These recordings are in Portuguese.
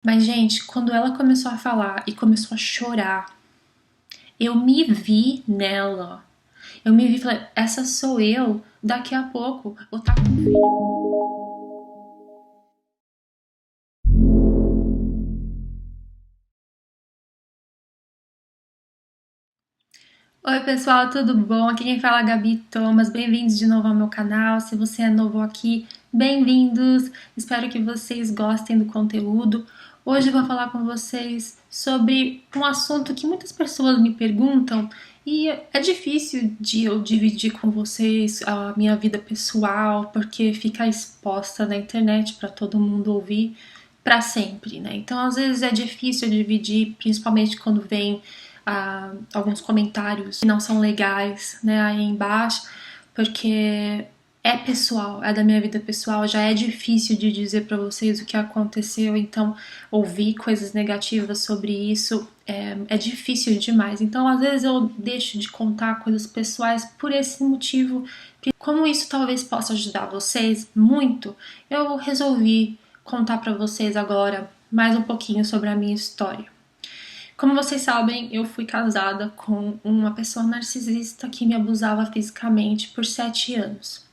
Mas, gente, quando ela começou a falar e começou a chorar, eu me vi nela. Eu me vi e falei, essa sou eu, daqui a pouco vou estar com um filho. Oi, pessoal, tudo bom? Aqui quem fala é a Gabi Thomas. Bem-vindos de novo ao meu canal. Se você é novo aqui, bem-vindos. Espero que vocês gostem do conteúdo. Hoje eu vou falar com vocês sobre um assunto que muitas pessoas me perguntam e é difícil de eu dividir com vocês a minha vida pessoal, porque fica exposta na internet para todo mundo ouvir para sempre, né? Então, às vezes é difícil dividir, principalmente quando vem alguns comentários que não são legais, né, aí embaixo, porque é pessoal, é da minha vida pessoal, já é difícil de dizer para vocês o que aconteceu, então ouvir coisas negativas sobre isso é difícil demais. Então, às vezes eu deixo de contar coisas pessoais por esse motivo. Como isso talvez possa ajudar vocês muito, eu resolvi contar para vocês agora mais um pouquinho sobre a minha história. Como vocês sabem, eu fui casada com uma pessoa narcisista que me abusava fisicamente por 7 anos.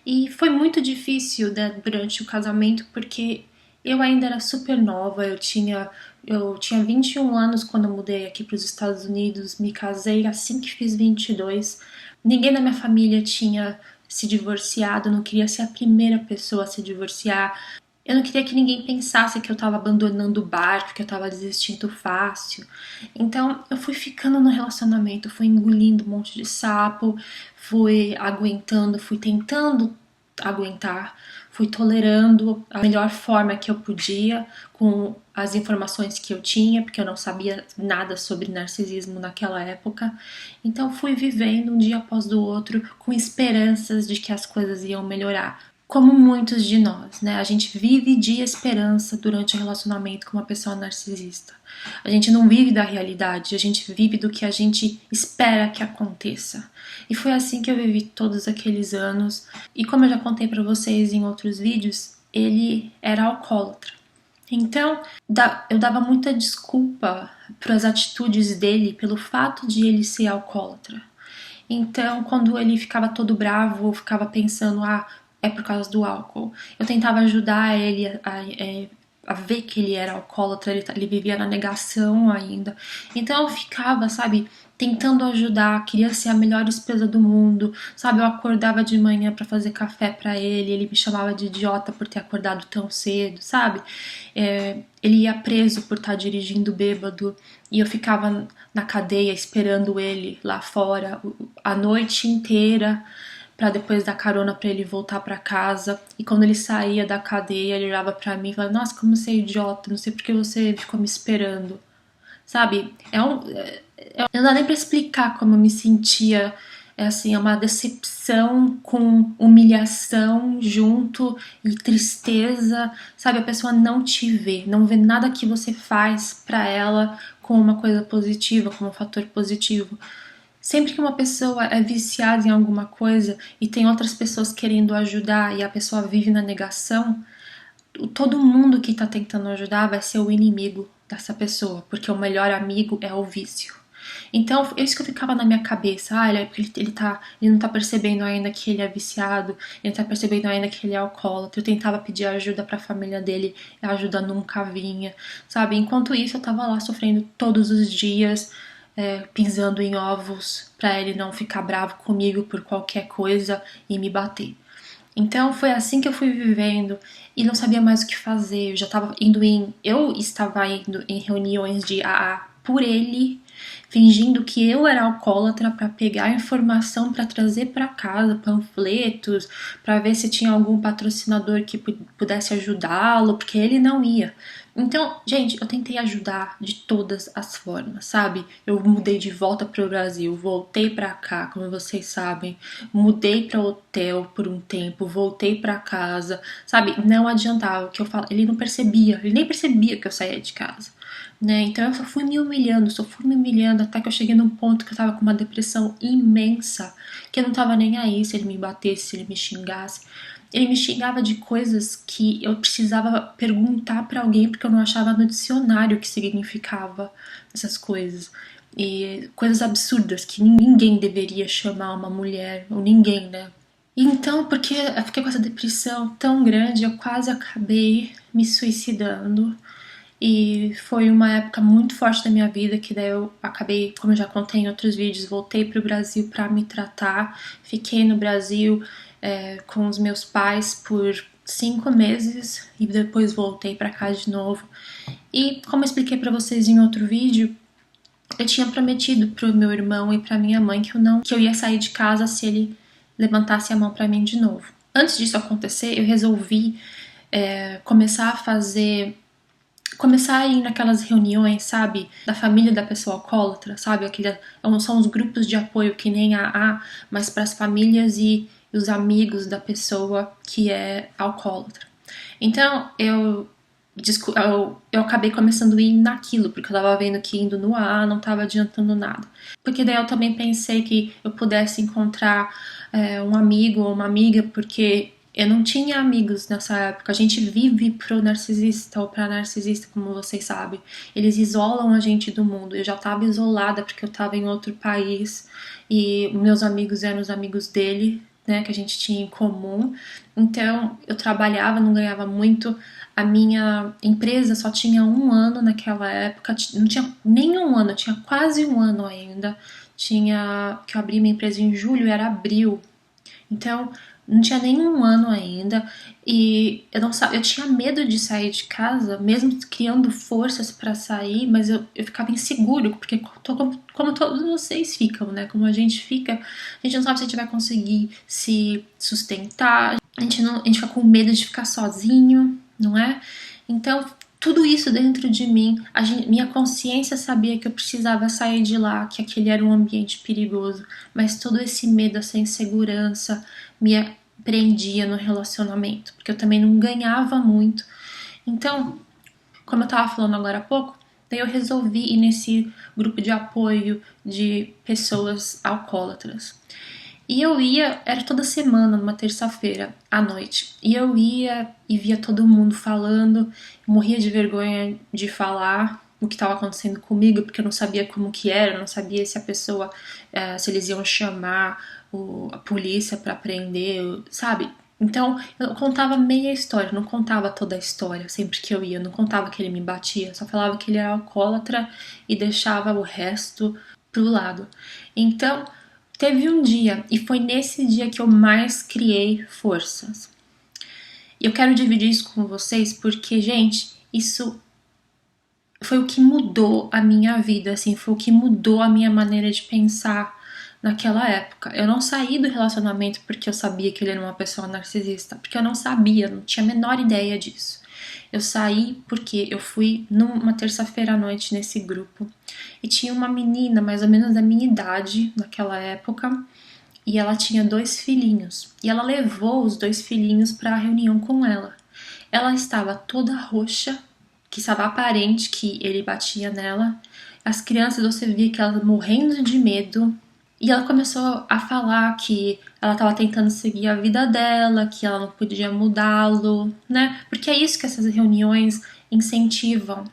E foi muito difícil, né, durante o casamento, porque eu ainda era super nova, eu tinha 21 anos quando eu mudei aqui para os Estados Unidos, me casei assim que fiz 22. Ninguém da minha família tinha se divorciado, eu não queria ser a primeira pessoa a se divorciar. Eu não queria que ninguém pensasse que eu tava abandonando o barco, que eu tava desistindo fácil. Então eu fui ficando no relacionamento, fui engolindo um monte de sapo, fui aguentando, fui tentando aguentar, fui tolerando a melhor forma que eu podia com as informações que eu tinha, porque eu não sabia nada sobre narcisismo naquela época. Então fui vivendo um dia após o outro com esperanças de que as coisas iam melhorar. Como muitos de nós, né? A gente vive de esperança durante o relacionamento com uma pessoa narcisista. A gente não vive da realidade, a gente vive do que a gente espera que aconteça. E foi assim que eu vivi todos aqueles anos. E como eu já contei para vocês em outros vídeos, ele era alcoólatra. Então, eu dava muita desculpa para as atitudes dele pelo fato de ele ser alcoólatra. Então, quando ele ficava todo bravo, eu ficava pensando, é por causa do álcool. Eu tentava ajudar ele a ver que ele era alcoólatra, ele vivia na negação ainda. Então eu ficava, sabe, tentando ajudar, queria ser a melhor esposa do mundo, sabe? Eu acordava de manhã para fazer café para ele me chamava de idiota por ter acordado tão cedo, sabe? Ele ia preso por estar dirigindo bêbado e eu ficava na cadeia esperando ele lá fora a noite inteira para depois dar carona para ele voltar para casa. E quando ele saía da cadeia, ele olhava para mim e falava: "Nossa, como você é idiota, não sei porque você ficou me esperando". Sabe? Não dá nem para explicar como eu me sentia. É assim, é uma decepção com humilhação junto e tristeza, sabe? A pessoa não te vê, não vê nada que você faz para ela como uma coisa positiva, como um fator positivo. Sempre que uma pessoa é viciada em alguma coisa e tem outras pessoas querendo ajudar e a pessoa vive na negação, todo mundo que tá tentando ajudar vai ser o inimigo dessa pessoa, porque o melhor amigo é o vício. Então, isso que eu ficava na minha cabeça, ele não tá percebendo ainda que ele é viciado, ele não tá percebendo ainda que ele é alcoólatra. Eu tentava pedir ajuda pra família dele, a ajuda nunca vinha, sabe? Enquanto isso, eu tava lá sofrendo todos os dias, pisando em ovos pra ele não ficar bravo comigo por qualquer coisa e me bater. Então foi assim que eu fui vivendo e não sabia mais o que fazer. Eu estava indo em reuniões de AA por ele, fingindo que eu era alcoólatra para pegar informação para trazer para casa, panfletos, para ver se tinha algum patrocinador que pudesse ajudá-lo, porque ele não ia. Então, gente, eu tentei ajudar de todas as formas, sabe? Eu mudei de volta para o Brasil, voltei para cá, como vocês sabem, mudei para hotel por um tempo, voltei para casa, sabe? Não adiantava o que eu falo, ele não percebia, ele nem percebia que eu saía de casa, né? Então eu só fui me humilhando até que eu cheguei num ponto que eu tava com uma depressão imensa, que eu não tava nem aí se ele me batesse, se ele me xingasse. Ele me xingava de coisas que eu precisava perguntar pra alguém porque eu não achava no dicionário o que significava essas coisas. E coisas absurdas que ninguém deveria chamar uma mulher, ou ninguém, né? Então, porque eu fiquei com essa depressão tão grande, eu quase acabei me suicidando. E foi uma época muito forte da minha vida, que daí eu acabei, como eu já contei em outros vídeos, voltei para o Brasil para me tratar. Fiquei no Brasil com os meus pais por 5 meses e depois voltei para cá de novo. E como eu expliquei para vocês em outro vídeo, eu tinha prometido pro meu irmão e pra minha mãe que eu ia sair de casa se ele levantasse a mão pra mim de novo. Antes disso acontecer, eu resolvi começar a ir naquelas reuniões, sabe, da família da pessoa alcoólatra, sabe, são os grupos de apoio que nem a AA, mas para as famílias e os amigos da pessoa que é alcoólatra. Então eu acabei começando a ir naquilo, porque eu tava vendo que indo no AA não tava adiantando nada. Porque daí eu também pensei que eu pudesse encontrar um amigo ou uma amiga, porque eu não tinha amigos nessa época. A gente vive pro narcisista ou pra narcisista, como vocês sabem. Eles isolam a gente do mundo. Eu já tava isolada porque eu tava em outro país e meus amigos eram os amigos dele, né, que a gente tinha em comum. Então eu trabalhava, não ganhava muito. A minha empresa só tinha 1 ano naquela época, não tinha nem 1 ano, tinha quase 1 ano ainda. Que eu abri minha empresa em julho e era abril. Então, não tinha nem 1 ano ainda e eu tinha medo de sair de casa, mesmo criando forças para sair, mas eu ficava inseguro, porque como todos vocês ficam, né? Como a gente fica, a gente não sabe se a gente vai conseguir se sustentar, a gente fica com medo de ficar sozinho, não é? Então, tudo isso dentro de mim, minha consciência sabia que eu precisava sair de lá, que aquele era um ambiente perigoso, mas todo esse medo, essa insegurança me prendia no relacionamento, porque eu também não ganhava muito. Então, como eu tava falando agora há pouco, daí eu resolvi ir nesse grupo de apoio de pessoas alcoólatras. E eu ia, era toda semana, numa terça-feira, à noite. E eu ia e via todo mundo falando, morria de vergonha de falar o que estava acontecendo comigo, porque eu não sabia como que era, eu não sabia se a pessoa, se eles iam chamar a polícia para prender, sabe? Então, eu contava meia história, não contava toda a história sempre que eu ia, não contava que ele me batia, só falava que ele era alcoólatra e deixava o resto pro lado. Então, teve um dia, e foi nesse dia que eu mais criei forças. E eu quero dividir isso com vocês porque, gente, isso foi o que mudou a minha vida, assim, foi o que mudou a minha maneira de pensar naquela época. Eu não saí do relacionamento porque eu sabia que ele era uma pessoa narcisista, porque eu não sabia, não tinha a menor ideia disso. Eu saí porque eu fui numa terça-feira à noite nesse grupo e tinha uma menina mais ou menos da minha idade naquela época e ela tinha 2 filhinhos e ela levou os 2 filhinhos para a reunião com ela. Ela estava toda roxa, que estava aparente que ele batia nela. As crianças, você via que elas morrendo de medo. E ela começou a falar que ela estava tentando seguir a vida dela, que ela não podia mudá-lo, né? Porque é isso que essas reuniões incentivam.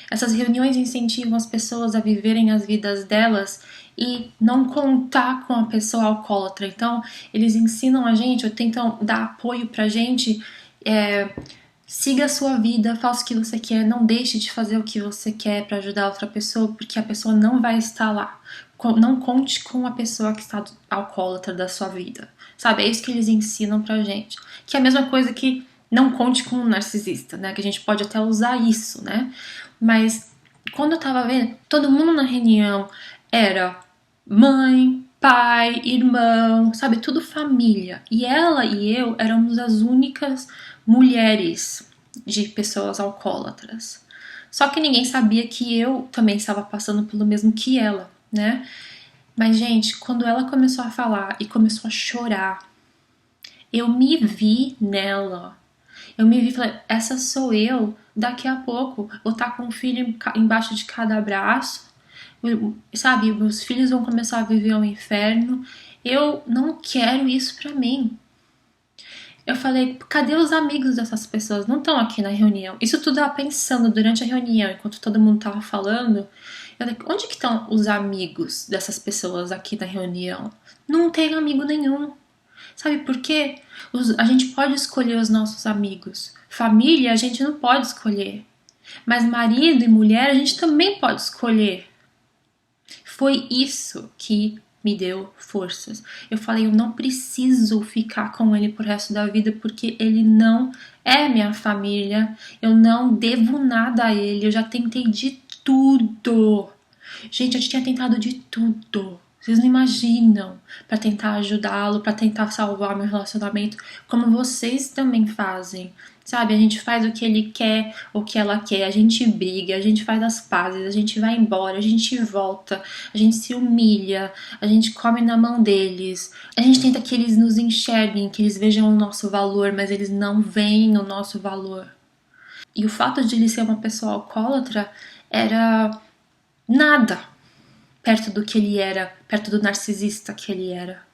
Essas reuniões incentivam as pessoas a viverem as vidas delas e não contar com a pessoa alcoólatra. Então, eles ensinam a gente, ou tentam dar apoio pra gente, siga a sua vida, faça o que você quer, não deixe de fazer o que você quer para ajudar outra pessoa, porque a pessoa não vai estar lá. Não conte com a pessoa que está alcoólatra da sua vida, sabe? É isso que eles ensinam pra gente. Que é a mesma coisa que não conte com um narcisista, né? Que a gente pode até usar isso, né? Mas quando eu tava vendo, todo mundo na reunião era mãe, pai, irmão, sabe? Tudo família. E ela e eu éramos as únicas mulheres de pessoas alcoólatras. Só que ninguém sabia que eu também estava passando pelo mesmo que ela, né? Mas, gente, quando ela começou a falar e começou a chorar, eu me vi nela. Eu me vi e falei, essa sou eu, daqui a pouco vou estar com um filho embaixo de cada braço, sabe? Meus filhos vão começar a viver um inferno. Eu não quero isso pra mim. Eu falei, cadê os amigos dessas pessoas? Não estão aqui na reunião. Isso tudo eu pensando durante a reunião, enquanto todo mundo tava falando. Eu falei, onde que estão os amigos dessas pessoas aqui na reunião? Não tem amigo nenhum. Sabe por quê? A gente pode escolher os nossos amigos. Família a gente não pode escolher. Mas marido e mulher a gente também pode escolher. Foi isso que me deu forças. Eu falei, eu não preciso ficar com ele pro resto da vida porque ele não é minha família. Eu não devo nada a ele. Eu já tentei de tudo. Gente, eu tinha tentado de tudo. Vocês não imaginam, para tentar ajudá-lo, para tentar salvar meu relacionamento, como vocês também fazem. Sabe, a gente faz o que ele quer, o que ela quer, a gente briga, a gente faz as pazes, a gente vai embora, a gente volta, a gente se humilha, a gente come na mão deles, a gente tenta que eles nos enxerguem, que eles vejam o nosso valor, mas eles não veem o nosso valor. E o fato de ele ser uma pessoa alcoólatra era nada perto do que ele era, perto do narcisista que ele era.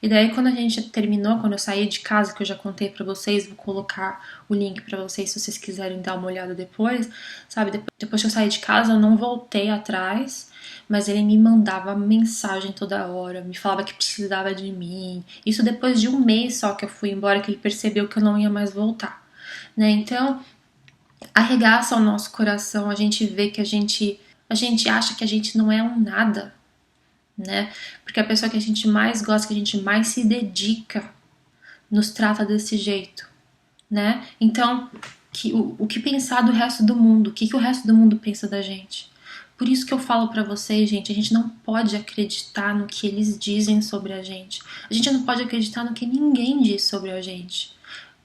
E daí quando a gente terminou, quando eu saí de casa, que eu já contei pra vocês, vou colocar o link pra vocês se vocês quiserem dar uma olhada depois, sabe? Depois que eu saí de casa, eu não voltei atrás, mas ele me mandava mensagem toda hora, me falava que precisava de mim. Isso depois de um mês só que eu fui embora, que ele percebeu que eu não ia mais voltar, né? Então, arregaça o nosso coração, a gente vê que a gente acha que a gente não é um nada, né? Porque a pessoa que a gente mais gosta, que a gente mais se dedica, nos trata desse jeito, né? Então, o que pensar do resto do mundo? O que o resto do mundo pensa da gente? Por isso que eu falo pra vocês, gente, a gente não pode acreditar no que eles dizem sobre a gente. A gente não pode acreditar no que ninguém diz sobre a gente.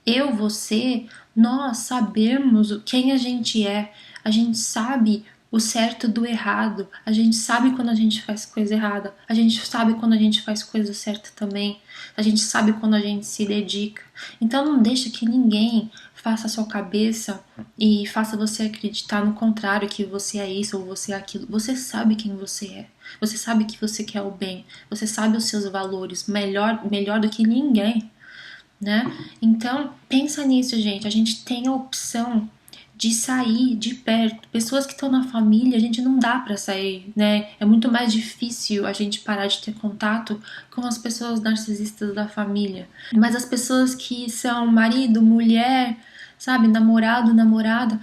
Eu, você, nós sabemos quem a gente é. A gente sabe o certo do errado. A gente sabe quando a gente faz coisa errada. A gente sabe quando a gente faz coisa certa também. A gente sabe quando a gente se dedica. Então não deixa que ninguém faça a sua cabeça e faça você acreditar no contrário, que você é isso ou você é aquilo. Você sabe quem você é. Você sabe que você quer o bem. Você sabe os seus valores melhor do que ninguém, né? Então, pensa nisso, gente. A gente tem a opção de sair de perto. Pessoas que estão na família, a gente não dá pra sair, né? É muito mais difícil a gente parar de ter contato com as pessoas narcisistas da família. Mas as pessoas que são marido, mulher, sabe, namorado, namorada,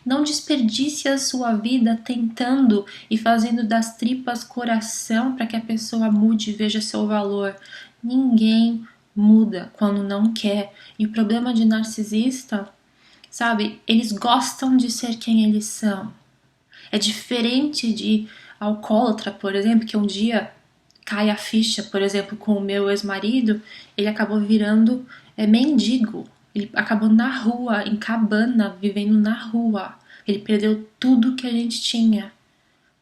não desperdice a sua vida tentando e fazendo das tripas coração para que a pessoa mude e veja seu valor. Ninguém muda quando não quer. E o problema de narcisista, sabe, eles gostam de ser quem eles são. É diferente de alcoólatra, por exemplo, que um dia cai a ficha, por exemplo, com o meu ex-marido, ele acabou virando mendigo. Ele acabou na rua, em cabana, vivendo na rua. Ele perdeu tudo que a gente tinha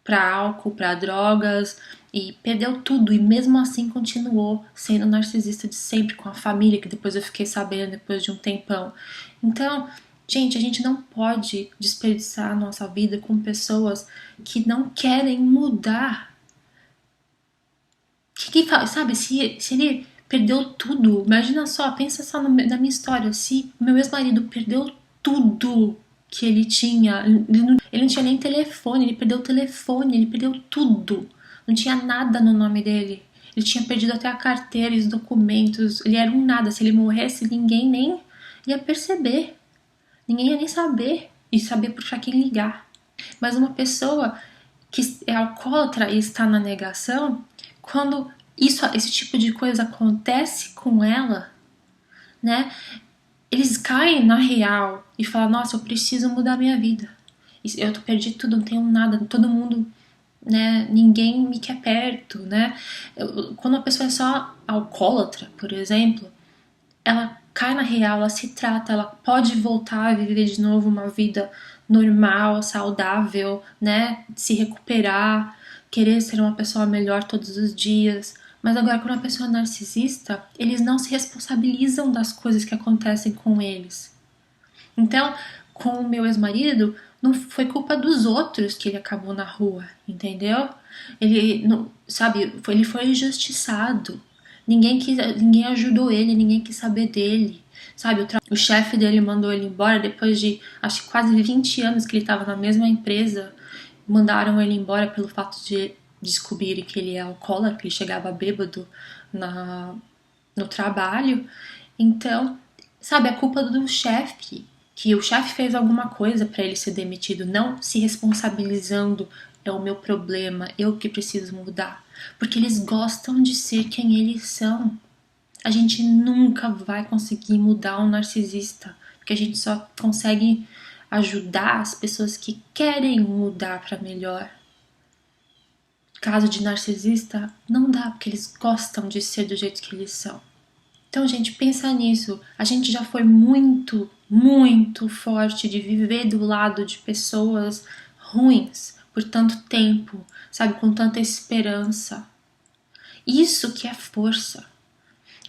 para álcool, para drogas, e perdeu tudo. E mesmo assim continuou sendo narcisista de sempre, com a família, que depois eu fiquei sabendo depois de um tempão. Então, gente, a gente não pode desperdiçar a nossa vida com pessoas que não querem mudar. Sabe, se ele perdeu tudo, imagina só, pensa só na minha história, se meu ex-marido perdeu tudo que ele tinha, ele não tinha nem telefone, ele perdeu o telefone, ele perdeu tudo, não tinha nada no nome dele, ele tinha perdido até a carteira e os documentos, ele era um nada, se ele morresse ninguém nem ia perceber, ninguém ia nem saber, e saber pra quem ligar. Mas uma pessoa que é alcoólatra e está na negação, quando esse tipo de coisa acontece com ela, né? Eles caem na real e falam, nossa, eu preciso mudar minha vida. Eu perdi tudo, não tenho nada, todo mundo, né? Ninguém me quer perto, né? Quando a pessoa é só alcoólatra, por exemplo, ela cai na real, ela se trata, ela pode voltar a viver de novo uma vida normal, saudável, né? Se recuperar, querer ser uma pessoa melhor todos os dias. Mas agora, quando a pessoa é narcisista, eles não se responsabilizam das coisas que acontecem com eles. Então, com o meu ex-marido, não foi culpa dos outros que ele acabou na rua, entendeu? Ele, não, sabe, ele foi injustiçado. Ninguém ajudou ele, ninguém quis saber dele. sabe? O chefe dele mandou ele embora depois de, acho que quase 20 anos que ele estava na mesma empresa. Mandaram ele embora pelo fato de descobrirem que ele é alcoólatra, que ele chegava bêbado no trabalho. Então, sabe, a culpa do chefe, que o chefe fez alguma coisa para ele ser demitido, não se responsabilizando, é o meu problema, eu que preciso mudar, porque eles gostam de ser quem eles são. A gente nunca vai conseguir mudar um narcisista, porque a gente só consegue ajudar as pessoas que querem mudar para melhor. Caso de narcisista, não dá, porque eles gostam de ser do jeito que eles são. Então, gente, pensa nisso. A gente já foi muito, muito forte de viver do lado de pessoas ruins por tanto tempo, sabe, com tanta esperança. Isso que é força.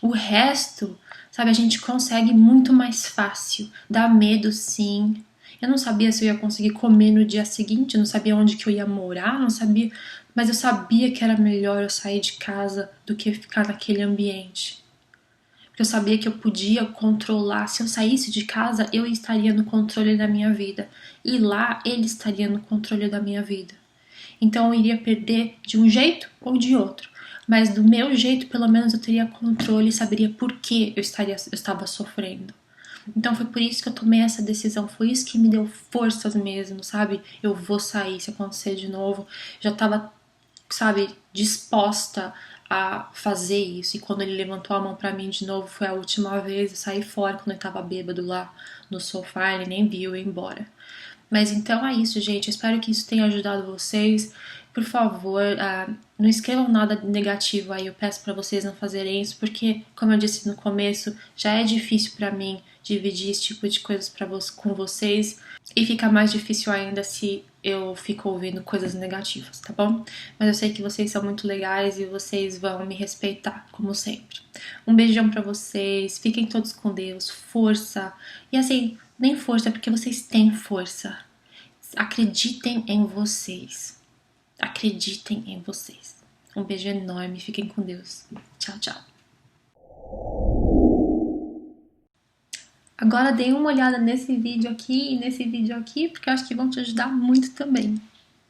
O resto, sabe, a gente consegue muito mais fácil. Dá medo, sim. Eu não sabia se eu ia conseguir comer no dia seguinte, não sabia onde que eu ia morar, não sabia, mas eu sabia que era melhor eu sair de casa do que ficar naquele ambiente. Porque eu sabia que eu podia controlar. Se eu saísse de casa, eu estaria no controle da minha vida. E lá, ele estaria no controle da minha vida. Então eu iria perder de um jeito ou de outro. Mas do meu jeito, pelo menos eu teria controle e saberia por que eu estava sofrendo. Então foi por isso que eu tomei essa decisão. Foi isso que me deu forças mesmo, sabe? Eu vou sair se acontecer de novo. Já tava, sabe, disposta a fazer isso. E quando ele levantou a mão pra mim de novo, foi a última vez. Eu saí fora quando ele tava bêbado lá no sofá. Ele nem viu eu ir embora. Mas então é isso, gente. Eu espero que isso tenha ajudado vocês. Por favor, não escrevam nada negativo aí. Eu peço pra vocês não fazerem isso, porque, como eu disse no começo, já é difícil pra mim dividir esse tipo de coisas com vocês. E fica mais difícil ainda se eu fico ouvindo coisas negativas, tá bom? Mas eu sei que vocês são muito legais e vocês vão me respeitar, como sempre. Um beijão pra vocês. Fiquem todos com Deus. Força. E assim, nem força, porque vocês têm força. Acreditem em vocês. Acreditem em vocês. Um beijo enorme. Fiquem com Deus. Tchau, tchau. Agora dê uma olhada nesse vídeo aqui e nesse vídeo aqui, porque eu acho que vão te ajudar muito também.